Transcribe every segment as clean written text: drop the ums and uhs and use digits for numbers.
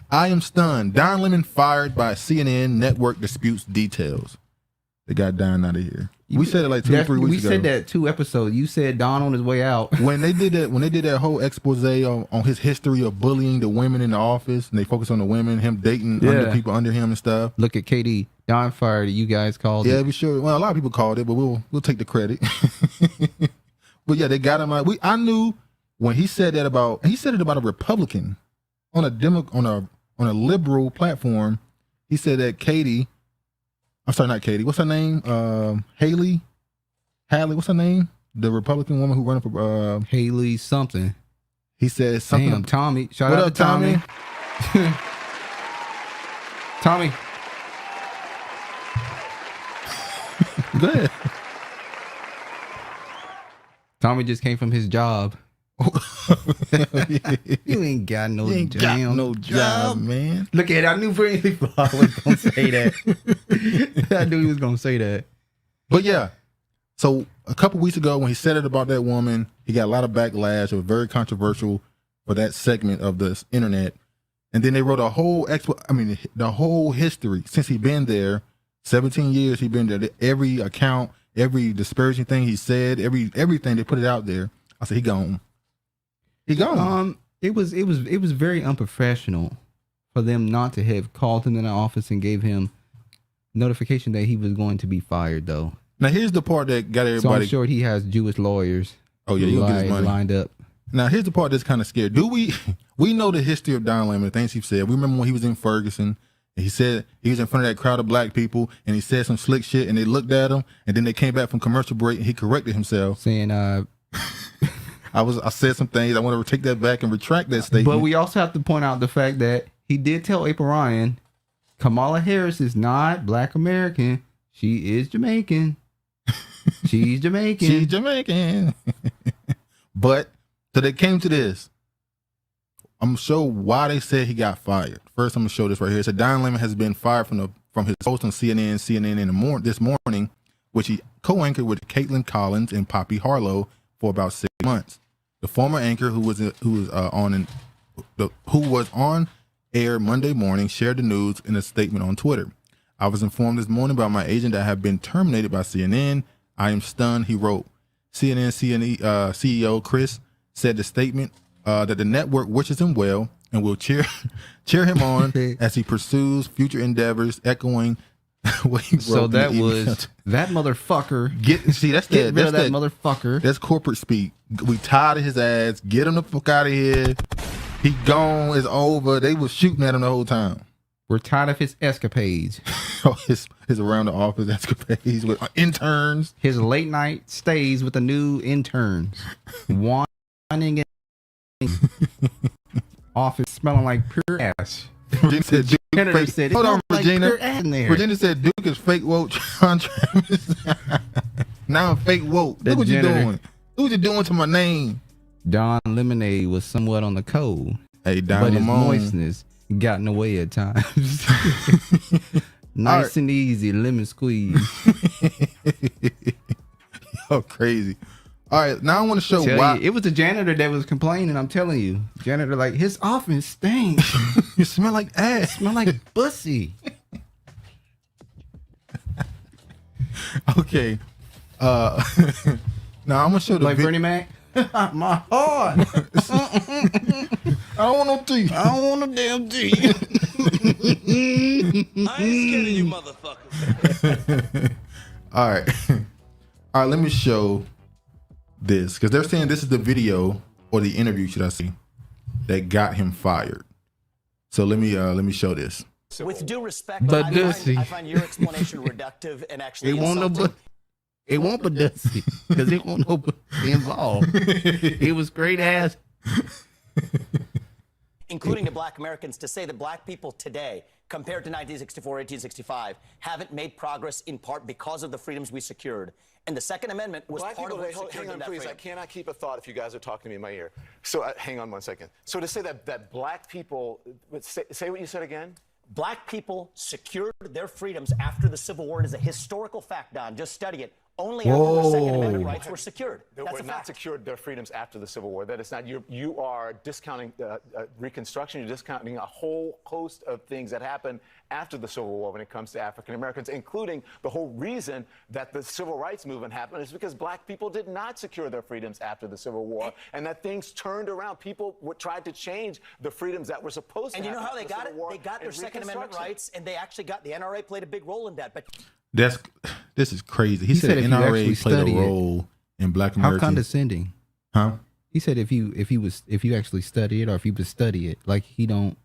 I am stunned. Don Lemon fired by CNN network disputes details. They got Don out of here. We said it like 2 or 3 weeks ago. We said that 2 episodes. You said Don on his way out. When they did that whole expose on his history of bullying the women in the office, and they focused on the women, him dating under people under him and stuff. Look at KD. Don fired. You guys called it. Yeah, we sure. Well, a lot of people called it, but we'll take the credit. But yeah, they got him out. I knew when he said it about a Republican on a liberal platform. He said that Katie. I'm sorry, not Katie. What's her name? Haley. What's her name? The Republican woman who ran for Haley something. He said something. Damn, Tommy. Shout out to Tommy. Tommy. Go ahead. Tommy just came from his job. You ain't got no job, man. Look at it. I knew Brantley was going to say that. I knew he was going to say that. But yeah, so a couple weeks ago when he said it about that woman, he got a lot of backlash. It was very controversial for that segment of the internet. And then they wrote the whole history since he been there. 17 years he been there. Every account, every disparaging thing he said, everything, they put it out there. I said, he gone. He gone. It was very unprofessional for them not to have called him in the office and gave him notification that he was going to be fired, though. Now here's the part that got everybody. So I'm sure he has Jewish lawyers. Oh yeah, you'll get his money lined up. Now here's the part that's kind of scary. We know the history of Don Lemon, the things he said. We remember when he was in Ferguson. And he said he was in front of that crowd of black people, and he said some slick shit, and they looked at him, and then they came back from commercial break, and he corrected himself, saying, I said some things. I want to take that back and retract that statement. But we also have to point out the fact that he did tell April Ryan, Kamala Harris is not Black American. She is Jamaican. She's Jamaican. She's Jamaican. But so they came to this. I'm gonna show why they said he got fired. First, I'm gonna show this right here. So Don Lemon has been fired from his post on CNN this morning, which he co-anchored with Kaitlan Collins and Poppy Harlow for about 6 months. The former anchor who was on air Monday morning shared the news in a statement on Twitter. I was informed this morning by my agent that I have been terminated by CNN. I am stunned, he wrote. CNN CEO Chris said the statement that the network wishes him well and will cheer him on as he pursues future endeavors, echoing what he wrote. So that was that motherfucker. That's that motherfucker. That's corporate speak. We tired of his ass. Get him the fuck out of here. He gone. It's over. They was shooting at him the whole time. We're tired of his escapades. his around the office escapades with interns. His late night stays with the new interns. Whining office smelling like pure ass. Virginia said Duke fake. Said, hold on, Virginia. Like Virginia said Duke is fake woke. Now I'm fake woke. Look what you doing. Look what you doing to my name. Don Lemonade was somewhat on the cold. Hey, Don but Lemon. his moistness got in the way at times. Nice and easy, lemon squeeze. Oh, crazy. All right, now I want to show why. It was the janitor that was complaining. I'm telling you, janitor, like, his office stinks. You smell like ass. Smell like pussy. Okay. Now I'm gonna show the like Bernie Mac. My heart. I don't want no tea. I don't want no damn tea. I ain't scared of you motherfuckers. All right. All right, let me show this, because they're saying this is the video or the interview, should I say, that got him fired. So let me show this. With due respect, but I find your explanation reductive and actually insulting. It won't be dusty because it won't be involved. It was great ass. Including to black Americans, to say that black people today, compared to 1964, 1865, haven't made progress in part because of the freedoms we secured. And the Second Amendment was part of what secured hang on, that please. freedom. I cannot keep a thought if you guys are talking to me in my ear. So hang on 1 second. So to say that black people, say what you said again? Black people secured their freedoms after the Civil War. It is a historical fact, Don. Just study it. only after their Second Amendment rights were secured. They That's were a not fact. secured their freedoms after the Civil War. That is not, you are discounting Reconstruction, you're discounting a whole host of things that happened after the Civil War when it comes to African Americans, including the whole reason that the Civil Rights Movement happened is because black people did not secure their freedoms after the Civil War, and that things turned around. People tried to change the freedoms that were supposed to And you know happen how they after the got it? Civil War They got their and Second Amendment Reconstruction. rights, and they actually got the NRA played a big role in that. But This is crazy. He said said if you NRA actually played a study it. role in Black How Americans. condescending. Huh? He said if you actually study it, or if you would study it, like he don't.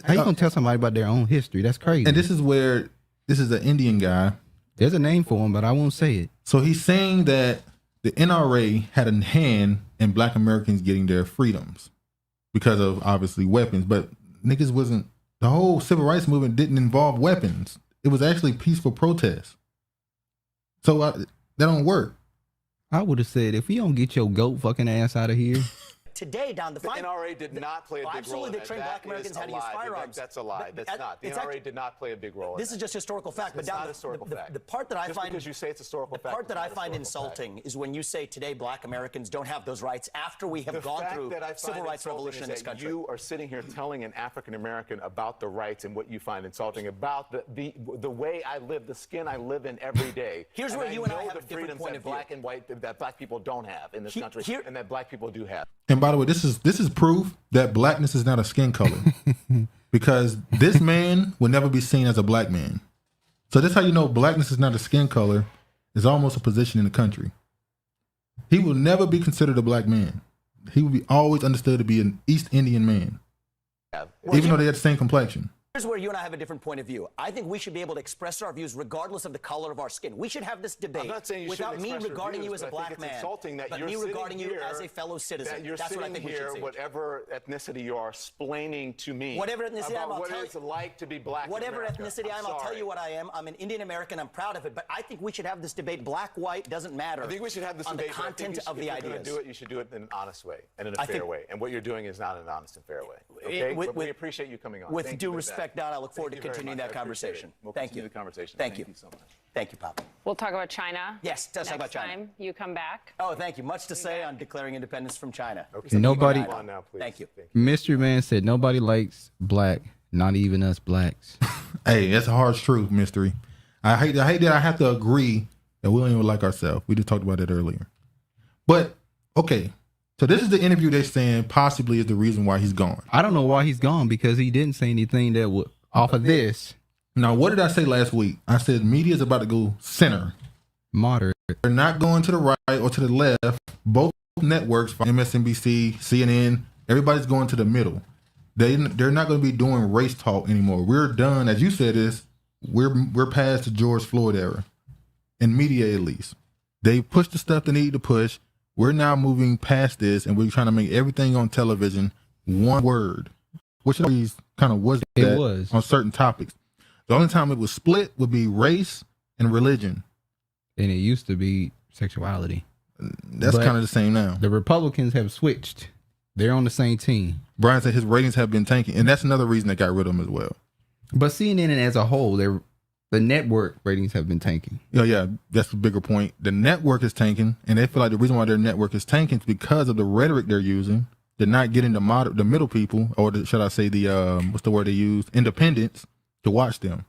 How you gonna tell somebody about their own history? That's crazy. And this is where this is an Indian guy. There's a name for him, but I won't say it. So he's saying that the NRA had a hand in Black Americans getting their freedoms because of obviously weapons, but niggas wasn't. The whole civil rights movement didn't involve weapons. It was actually peaceful protest. So that don't work. I would have said if you don't get your goat fucking ass out of here. today, down the The fine. NRA did not play a big role Absolutely, in they that. trained That black Americans is how a to use lie. firearms. That's a lie. But That's not. The it's NRA actually- did not play a big role in This that. is just historical fact. But It's down not historical fact. the part that I Just find because you say it's historical the fact, part that it's I not find historical insulting is when you say today black Americans don't have those rights after we have The gone fact through that I find civil rights insulting revolution in is this that country. You are sitting here telling an African American about the rights and what you find insulting about the way I live, the skin I live in every day. Here's where you and I know have the a different freedoms point that of view. black and white that black people don't have in this country, and that black people do have. And by the way, this is proof that blackness is not a skin color, because this man will never be seen as a black man. So that's how you know blackness is not a skin color. It's almost a position in the country. He will never be considered a black man. He will be always understood to be an East Indian man, even though they have the same complexion. Here's where you and I have a different point of view. I think we should be able to express our views regardless of the color of our skin. We should have this debate I'm not saying you without shouldn't me express your regarding views, you as a but I think black it's man, insulting that but you're me sitting regarding you here, as a fellow citizen. that you're That's what I sitting think we should here, see. whatever ethnicity you are, explaining to me Whatever ethnicity I am, about I'll what tell it's you. like to be black in Whatever America. ethnicity I am, I'll tell sorry. you what I am. I'm an Indian American. I'm proud of it. But I think we should have this debate. Black, white, doesn't matter. I think we should have this on debate. the but I think content you should, of the if you're ideas. gonna do it, you should do it in an honest way and in a I fair think- way. And what you're doing is not an honest and fair way. Okay? With- but we with- appreciate you coming on. With Thank due you for respect, that. Don, I look forward Thank to you very continuing much. that I appreciate conversation. it. We'll Thank continue you. the conversation. Thank you so much. Thank you, Papa. We'll talk about China. Yes, let's talk about next China. time you come back. Oh, thank you. Much to say on declaring independence from China. Okay. Nobody- Come on now, please. Thank you. Mystery Man said nobody likes black, not even us blacks. Hey, that's a harsh truth, Mystery. I hate that I have to agree that we don't even like ourselves. We just talked about that earlier. But okay, so this is the interview they're saying possibly is the reason why he's gone. I don't know why he's gone, because he didn't say anything that would off of this Now, what did I say last week? I said media is about to go center. moderate. They're not going to the right or to the left. Both networks, MSNBC, CNN, everybody's going to the middle. They're not going to be doing race talk anymore. We're done, as you said, we're past the George Floyd era, in media at least. They pushed the stuff they need to push. We're now moving past this, and we're trying to make everything on television one word, which always kind of was It that was. on certain topics. The only time it was split would be race and religion. And it used to be sexuality. That's But- kind of the same now. The Republicans have switched. They're on the same team. Brian said his ratings have been tanking, and that's another reason they got rid of him as well. But CNN as a whole, the network ratings have been tanking. Yeah, that's the bigger point. The network is tanking, and they feel like the reason why their network is tanking is because of the rhetoric they're using. They're not getting the middle people, or should I say what's the word they use? Independents to watch them.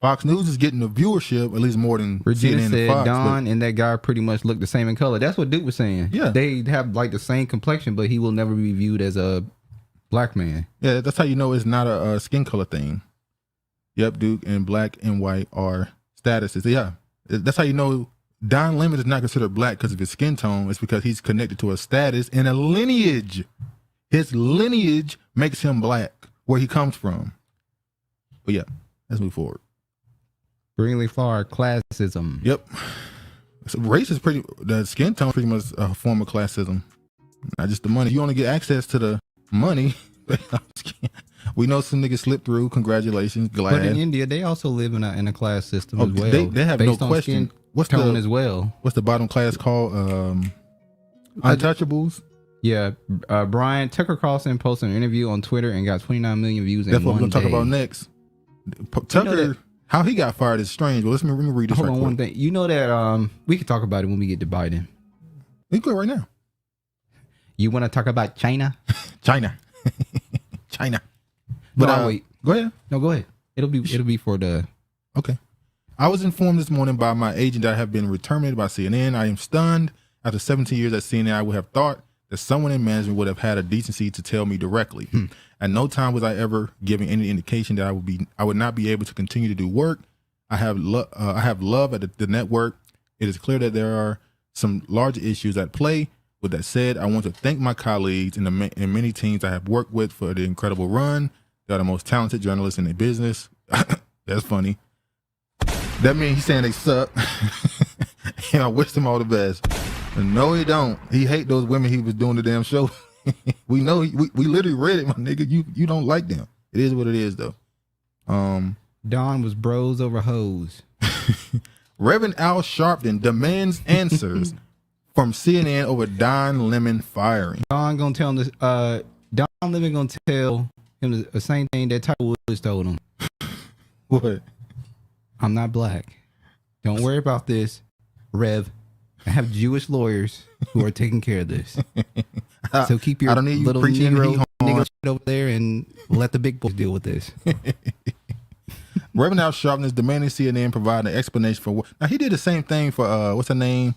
Fox News is getting the viewership, at least more than Regina CNN said and Fox. Don and that guy pretty much look the same in color. That's what Duke was saying. Yeah. They have like the same complexion, but he will never be viewed as a black man. Yeah, that's how you know it's not a skin color thing. Yep, Duke and black and white are statuses. Yeah, that's how you know Don Lemon is not considered black because of his skin tone. It's because he's connected to a status and a lineage. His lineage makes him black, where he comes from. But yeah, let's move forward. Brinley Farr, classism. Yep. So race is the skin tone is pretty much a form of classism. Not just the money. You only get access to the money. We know some niggas slipped through. Congratulations. Glad. But in India, they also live in a class system Oh, as well. they have no based on question. skin What's tone the- as well. What's the bottom class called? Untouchables. Yeah, Brian Tucker Carlson posted an interview on Twitter and got 29 million views That's in what we're one gonna talk day. about next. Tucker, How he got fired is strange. But let me read this Hold right on quick. one thing. You know that we can talk about it when we get to Biden. We can go right now. You want to talk about China? China. China. But I'll wait. Go ahead. No, go ahead. It'll be for the. Okay. I was informed this morning by my agent that I have been terminated by CNN. I am stunned. After 17 years at CNN, I would have thought that someone in management would have had a decency to tell me directly. At no time was I ever giving any indication that I would not be able to continue to do work. I have love at the network. It is clear that there are some large issues at play. With that said, I want to thank my colleagues and many teams I have worked with for the incredible run. They are the most talented journalists in the business. That's funny. That means he's saying they suck. And I wish them all the best. And no, he don't. He hate those women he was doing the damn show. We know. We literally read it, my nigga. You don't like them. It is what it is, though. Don was bros over hoes. Reverend Al Sharpton demands answers from CNN over Don Lemon firing. Don gonna tell him this. Don Lemon gonna tell him the same thing that Tiger Woods told him. What? I'm not black. Don't worry about this, Rev. I have Jewish lawyers who are taking care of this. So keep your I don't need you little preaching Negro heat nigga horn. shit over there and let the big boys deal with this. Reverend Al Sharpton is demanding CNN provide an explanation for what. Now he did the same thing for what's her name?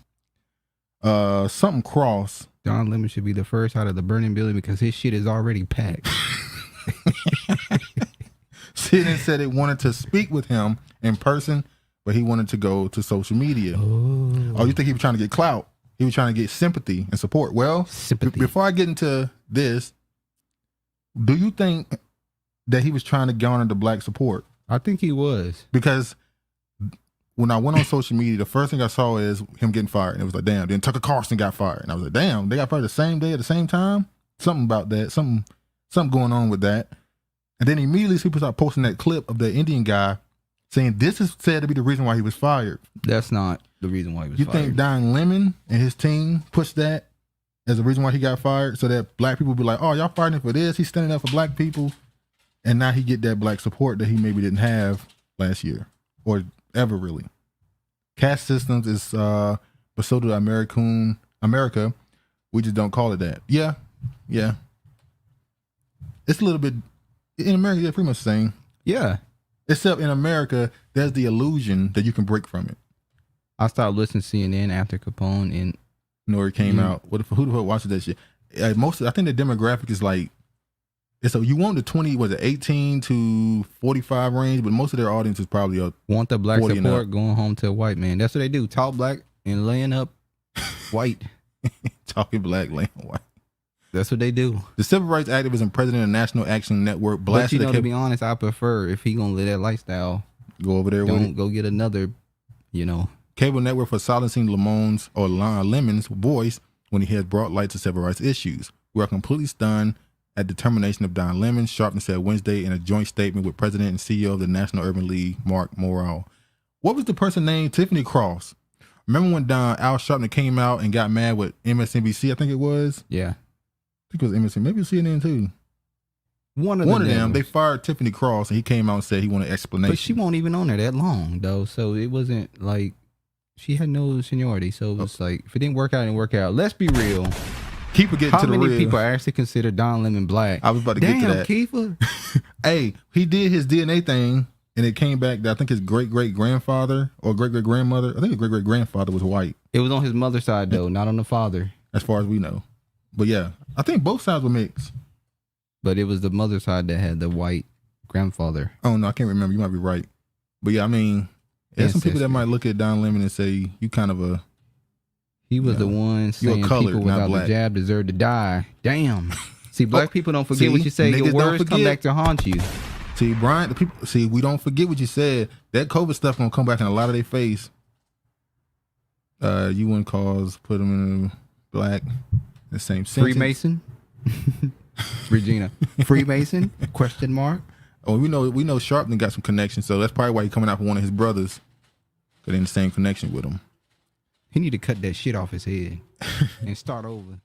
Something Cross. Don Lemon should be the first out of the burning building because his shit is already packed. CNN said it wanted to speak with him in person, but he wanted to go to social media. Oh, you think he was trying to get clout? He was trying to get sympathy and support. Well, Sympathy. before I get into this, do you think that he was trying to garner the black support? I think he was. Because when I went on social media, the first thing I saw is him getting fired. And it was like, damn. Then Tucker Carlson got fired. And I was like, damn, they got fired the same day at the same time? Something about that. Something going on with that. And then immediately people start posting that clip of the Indian guy saying this is said to be the reason why he was fired. That's not the reason why he was You fired. think Don Lemon and his team pushed that as the reason why he got fired so that black people be like, oh, y'all fired him for this? He's standing up for black people. And now he get that black support that he maybe didn't have last year or ever really. Caste systems is pseudo America. We just don't call it that. Yeah. It's a little bit in America. They're pretty much the same. Yeah. Except in America, there's the illusion that you can break from it. I stopped listening to CNN after Capone and Nori came out. Who the fuck watches that shit? I think the demographic is like, so you want the 18 to 45 range, but most of their audience is probably want the black 40 and support up. going home to a white man. That's what they do. Talk black and laying up white. talking black, laying white. That's what they do. The civil rights activist and president of National Action Network But blasted you know, to be honest, I prefer if he gonna live that lifestyle. go over there with Don't it. go get another, Cable network for silencing Lemon's voice when he has brought light to civil rights issues. We are completely stunned at the termination of Don Lemon, Sharpton said Wednesday in a joint statement with President and CEO of the National Urban League, Mark Morrell. What was the person named? Tiffany Cross. Remember when Al Sharpton came out and got mad with MSNBC, I think it was? Yeah. I think it was MSNBC, maybe it was CNN too. One of them, they fired Tiffany Cross and he came out and said he wanted explanation. But she won't even on there that long though, so it wasn't like she had no seniority. So it was like if it didn't work out, it didn't work out. Let's be real. Keep getting How to the many real. people actually consider Don Lemon black? I was about to get to that. Kiefer. Hey, he did his DNA thing, and it came back that I think his great-great-grandfather or great-great-grandmother, I think his great-great-grandfather was white. It was on his mother's side though, not on the father. As far as we know. But yeah, I think both sides were mixed. But it was the mother's side that had the white grandfather. Oh, no, I can't remember. You might be right. But yeah, I mean, there's some people that might look at Don Lemon and say, you kind of a... He was the one saying colored, people not without black. the jab deserve to die. Damn. See, black people don't forget see, what you say. niggas Your don't words come forget. back to haunt you. See, Brian, we don't forget what you said. That COVID stuff gonna come back in a lot of their face. You wouldn't put them in black, the same sentence. Freemason? Regina. Freemason? Question mark? Oh, we know Sharpton got some connections, so that's probably why he's coming out for one of his brothers. Got in the same connection with him. He need to cut that shit off his head and start over.